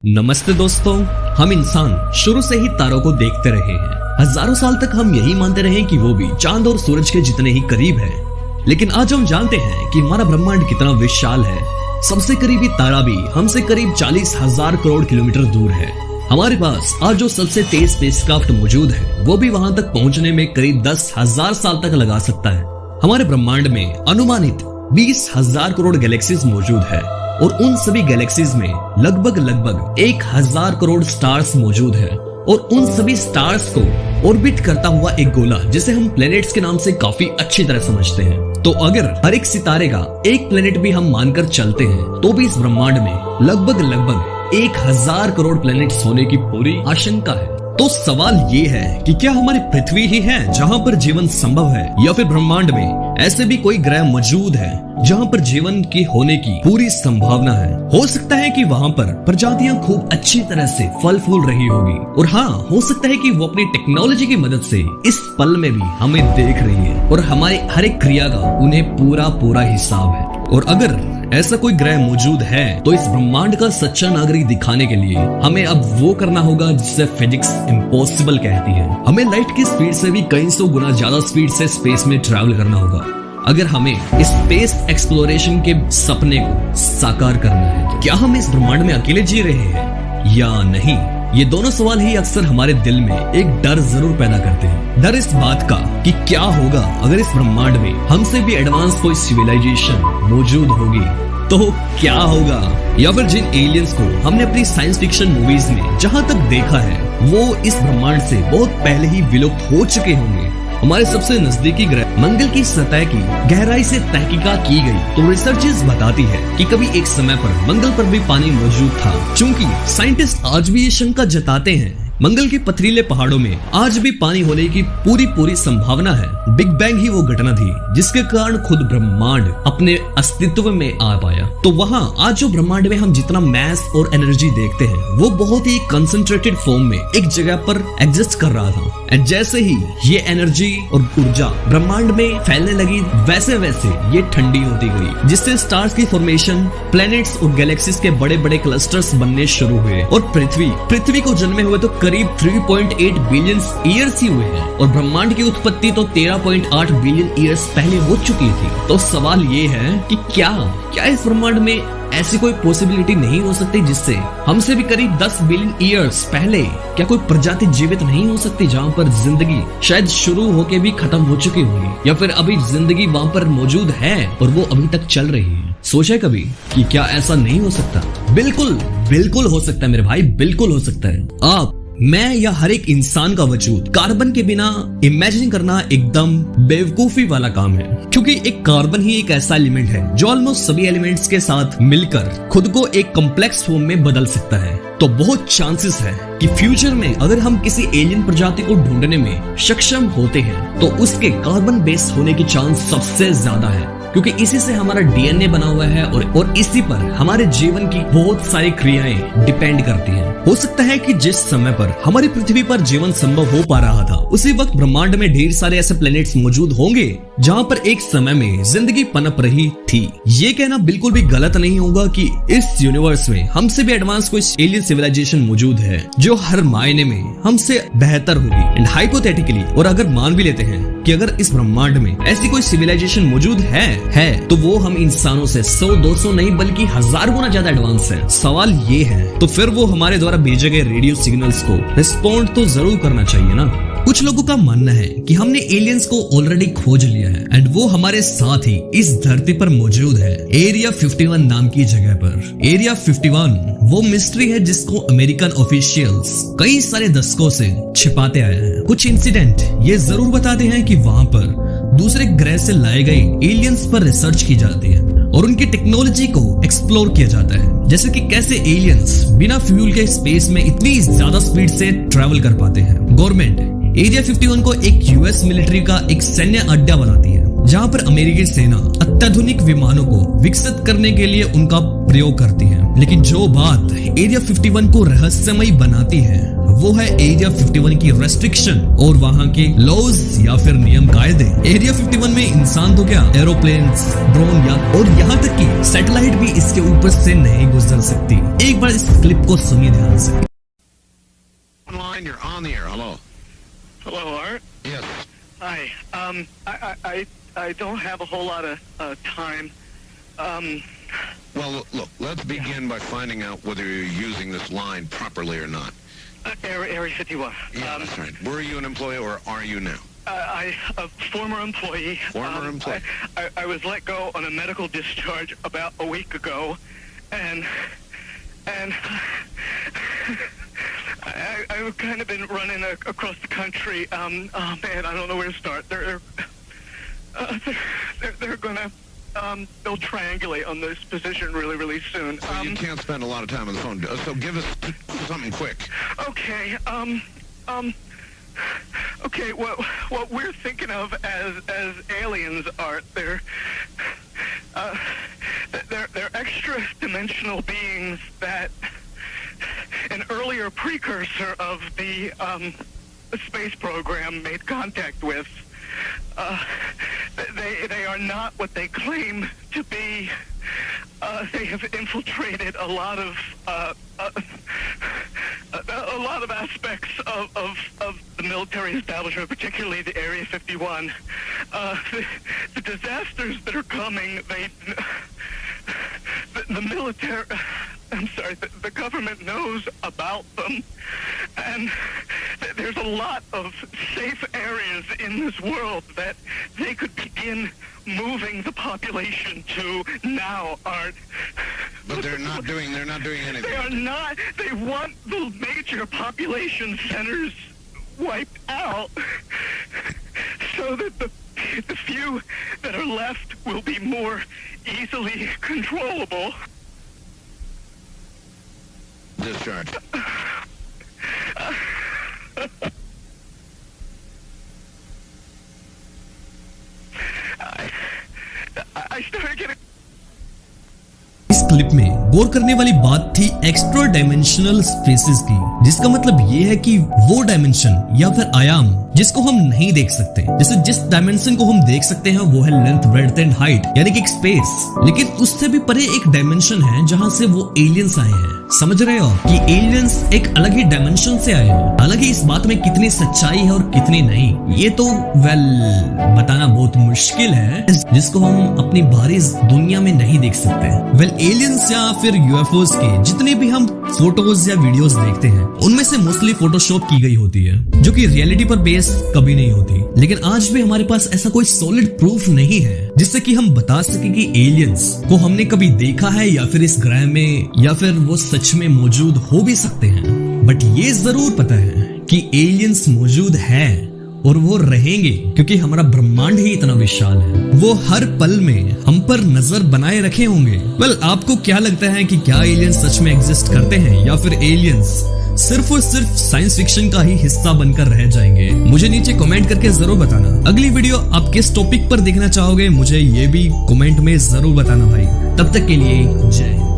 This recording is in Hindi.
नमस्ते दोस्तों, हम इंसान शुरू से ही तारों को देखते रहे हैं। हजारों साल तक हम यही मानते रहे कि वो भी चांद और सूरज के जितने ही करीब है। लेकिन आज हम जानते हैं कि हमारा ब्रह्मांड कितना विशाल है। सबसे करीबी तारा भी हमसे करीब 40,000 करोड़ किलोमीटर दूर है। हमारे पास आज जो सबसे तेज स्पेसक्राफ्ट मौजूद है वो भी वहां तक पहुंचने में करीब 10,000 साल तक लगा सकता है। हमारे ब्रह्मांड में अनुमानित 20,000 करोड़ गैलेक्सीज मौजूद है और उन सभी गैलेक्सीज में लगभग 1,000 करोड़ स्टार्स मौजूद है और उन सभी स्टार्स को ऑर्बिट करता हुआ एक गोला जिसे हम प्लैनेट्स के नाम से काफी अच्छी तरह समझते हैं। तो अगर हर एक सितारे का एक प्लैनेट भी हम मानकर चलते हैं तो भी इस ब्रह्मांड में लगभग 1,000 करोड़ प्लैनेट्स होने की पूरी आशंका है। तो सवाल ये है कि क्या हमारी पृथ्वी ही है जहां पर जीवन संभव है, या फिर ब्रह्मांड में ऐसे भी कोई ग्रह मौजूद है जहां पर जीवन की होने की पूरी संभावना है। हो सकता है कि वहां पर प्रजातियां खूब अच्छी तरह से फल फूल रही होगी, और हाँ, हो सकता है कि वो अपनी टेक्नोलॉजी की मदद से इस पल में भी हमें देख रही है और हमारी हर एक क्रिया का उन्हें पूरा हिसाब है। और अगर ऐसा कोई ग्रह मौजूद है तो इस ब्रह्मांड का सच्चा नागरिक दिखाने के लिए हमें अब वो करना होगा जिसे फिजिक्स इम्पॉसिबल कहती है। हमें लाइट की स्पीड से भी कई सौ गुना ज्यादा स्पीड से स्पेस में ट्रैवल करना होगा अगर हमें स्पेस एक्सप्लोरेशन के सपने को साकार करना है। तो क्या हम इस ब्रह्मांड में अकेले जी रहे हैं या नहीं? ये दोनों सवाल ही अक्सर हमारे दिल में एक डर जरूर पैदा करते हैं। डर इस बात का कि क्या होगा अगर इस ब्रह्मांड में हमसे भी एडवांस कोई सिविलाइजेशन मौजूद होगी, तो क्या होगा? या फिर जिन एलियंस को हमने अपनी साइंस फिक्शन मूवीज में जहां तक देखा है वो इस ब्रह्मांड से बहुत पहले ही विलुप्त हो चुके होंगे। हमारे सबसे नजदीकी ग्रह मंगल की सतह की गहराई से तहकीकात की गई तो रिसर्चर्स बताती है कि कभी एक समय पर मंगल पर भी पानी मौजूद था। चूंकि साइंटिस्ट आज भी ये शंका जताते हैं मंगल के पथरीले पहाड़ों में आज भी पानी होने की पूरी संभावना है। बिग बैंग ही वो घटना थी जिसके कारण खुद ब्रह्मांड अपने अस्तित्व में आ पाया। तो वहाँ आज जो ब्रह्मांड में हम जितना मैस और एनर्जी देखते हैं वो बहुत ही कंसंट्रेटेड फॉर्म में एक जगह पर एग्जिस्ट कर रहा था। एंड जैसे ही ये एनर्जी और ऊर्जा ब्रह्मांड में फैलने लगी वैसे ये ठंडी होती गई, जिससे स्टार्स की फॉर्मेशन, प्लैनेट्स और गैलेक्सीज के बड़े क्लस्टर्स बनने शुरू हुए। और पृथ्वी को जन्मे हुए तो करीब 3.8 बिलियन ईयर्स ही हुए हैं और ब्रह्मांड की उत्पत्ति तो 13.8 बिलियन ईयर्स पहले हो चुकी थी। तो सवाल ये है कि क्या इस ब्रह्मांड में ऐसी कोई पॉसिबिलिटी नहीं हो सकती जिससे हमसे भी करीब 10 बिलियन ईयर्स पहले क्या कोई प्रजाति जीवित नहीं हो सकती जहां पर जिंदगी शायद शुरू होके भी खत्म हो चुकी होगी, या फिर अभी जिंदगी वहां पर मौजूद है और वो अभी तक चल रही है? सोचा कभी कि क्या ऐसा नहीं हो सकता? बिल्कुल हो सकता है मेरे भाई, बिल्कुल हो सकता है। आप, मैं या हर एक इंसान का वजूद कार्बन के बिना इमेजिन करना एकदम बेवकूफी वाला काम है, क्योंकि एक कार्बन ही एक ऐसा एलिमेंट है जो ऑलमोस्ट सभी एलिमेंट्स के साथ मिलकर खुद को एक कॉम्प्लेक्स फॉर्म में बदल सकता है। तो बहुत चांसेस है कि फ्यूचर में अगर हम किसी एलियन प्रजाति को ढूंढने में सक्षम होते हैं तो उसके कार्बन बेस होने की चांस सबसे ज्यादा है, क्योंकि इसी से हमारा डीएनए बना हुआ है और इसी पर हमारे जीवन की बहुत सारी क्रियाएं डिपेंड करती हैं। हो सकता है कि जिस समय पर हमारी पृथ्वी पर जीवन संभव हो पा रहा था उसी वक्त ब्रह्मांड में ढेर सारे ऐसे प्लैनेट्स मौजूद होंगे जहां पर एक समय में जिंदगी पनप रही थी। ये कहना बिल्कुल भी गलत नहीं होगा कि इस यूनिवर्स में हमसे भी एडवांस कोई एलियन सिविलाइजेशन मौजूद है जो हर मायने में हमसे बेहतर होगी। एंड हाइपोथेटिकली, और अगर मान भी लेते हैं कि अगर इस ब्रह्मांड में ऐसी कोई सिविलाइजेशन मौजूद है तो वो हम इंसानों से 100-200 नहीं बल्कि 1000 गुना ज्यादा एडवांस है। सवाल ये है तो फिर वो हमारे द्वारा भेजे गए रेडियो सिग्नल्स को रिस्पॉन्ड तो जरूर करना चाहिए ना। कुछ लोगों का मानना है कि हमने एलियंस को ऑलरेडी खोज लिया है एंड वो हमारे साथ ही इस धरती पर मौजूद है, एरिया 51 नाम की जगह पर। एरिया 51 वो मिस्ट्री है जिसको अमेरिकन ऑफिशियल्स कई सारे दशकों से छिपाते आए हैं। कुछ इंसिडेंट ये जरूर बताते हैं कि वहां पर दूसरे ग्रह से लाए गए एलियंस पर रिसर्च की जाती है और उनकी टेक्नोलॉजी को एक्सप्लोर किया जाता है, जैसे कि कैसे एलियंस बिना फ्यूल के स्पेस में इतनी ज्यादा स्पीड से ट्रैवल कर पाते हैं। गवर्नमेंट एरिया 51 को एक यूएस मिलिट्री का एक सैन्य अड्डा बनाती है जहां पर अमेरिकी सेना अत्याधुनिक विमानों को विकसित करने के लिए उनका प्रयोग करती है। लेकिन जो बात एरिया 51 को रहस्यमयी बनाती है वो है एरिया 51 की रेस्ट्रिक्शन और वहाँ के लॉज या फिर नियम कायदे। एरिया 51 में इंसान तो क्या, एरोप्लेन्स, ड्रोन या और यहाँ तक कि सैटेलाइट भी इसके ऊपर से नहीं गुजर सकती। एक बार इस क्लिप को सुनिए ध्यान से। Online, you're on the air. Hello. Hello, Art. Yes. Hi. I don't have a whole lot of time. Well, look, let's begin by finding out whether you're using this line properly or not. Area 51. Yeah, that's right. Were you an employee or are you now? A former employee. Former employee. I was let go on a medical discharge about a week ago, and I've kind of been running across the country. Oh man, I don't know where to start. They're gonna they'll triangulate on this position really soon. So you can't spend a lot of time on the phone. So give us something quick. Okay. Okay. What we're thinking of as aliens are they're extra-dimensional beings that an earlier precursor of the space program made contact with. They are not what they claim to be. They have infiltrated a lot of aspects of the military establishment, particularly the Area 51. The disasters that are coming, the military, I'm sorry, the government knows about them, and there's a lot of safe areas in this world that they could begin moving the population to now, Art. But they're not doing anything. They are not. They want the major population centers wiped out so that the few that are left will be more easily controllable. Discharge. I started getting. इस क्लिप में गौर करने वाली बात थी एक्स्ट्रा डायमेंशनल स्पेसेस की, जिसका मतलब ये है कि वो डायमेंशन या फिर आयाम जिसको हम नहीं देख सकते। जैसे जिस डायमेंशन को हम देख सकते हैं वो है लेंथ, ब्रेड्थ एंड हाइट, यानी कि एक स्पेस। लेकिन उससे भी परे एक डायमेंशन है जहां से वो एलियंस आए हैं। समझ रहे हो कि एलियंस एक अलग ही डायमेंशन से आए हैं। हालांकि इस बात में कितनी सच्चाई है और कितनी नहीं, ये तो बताना बहुत मुश्किल है, जिसको हम अपनी बाहरी दुनिया में नहीं देख सकते। एलियंस या फिर यूएफओस के जितने भी हम फोटोज या वीडियोस देखते हैं उनमें से मोस्टली फोटोशॉप की गई होती है, जो कि रियलिटी पर बेस कभी नहीं होती। लेकिन आज भी हमारे पास ऐसा कोई सॉलिड प्रूफ नहीं है जिससे कि हम बता सके कि एलियंस को हमने कभी देखा है या फिर इस ग्रह में, या फिर वो सच में मौजूद हो भी सकते हैं। बट ये जरूर पता है कि एलियंस मौजूद है और वो रहेंगे, क्योंकि हमारा ब्रह्मांड ही इतना विशाल है। वो हर पल में हम पर नजर बनाए रखे होंगे। आपको क्या लगता है कि क्या एलियंस सच में एग्जिस्ट करते हैं या फिर एलियंस सिर्फ और सिर्फ साइंस फिक्शन का ही हिस्सा बनकर रह जाएंगे? मुझे नीचे कमेंट करके जरूर बताना। अगली वीडियो आप किस टॉपिक पर देखना चाहोगे मुझे ये भी कमेंट में जरूर बताना भाई। तब तक के लिए जय हिंद।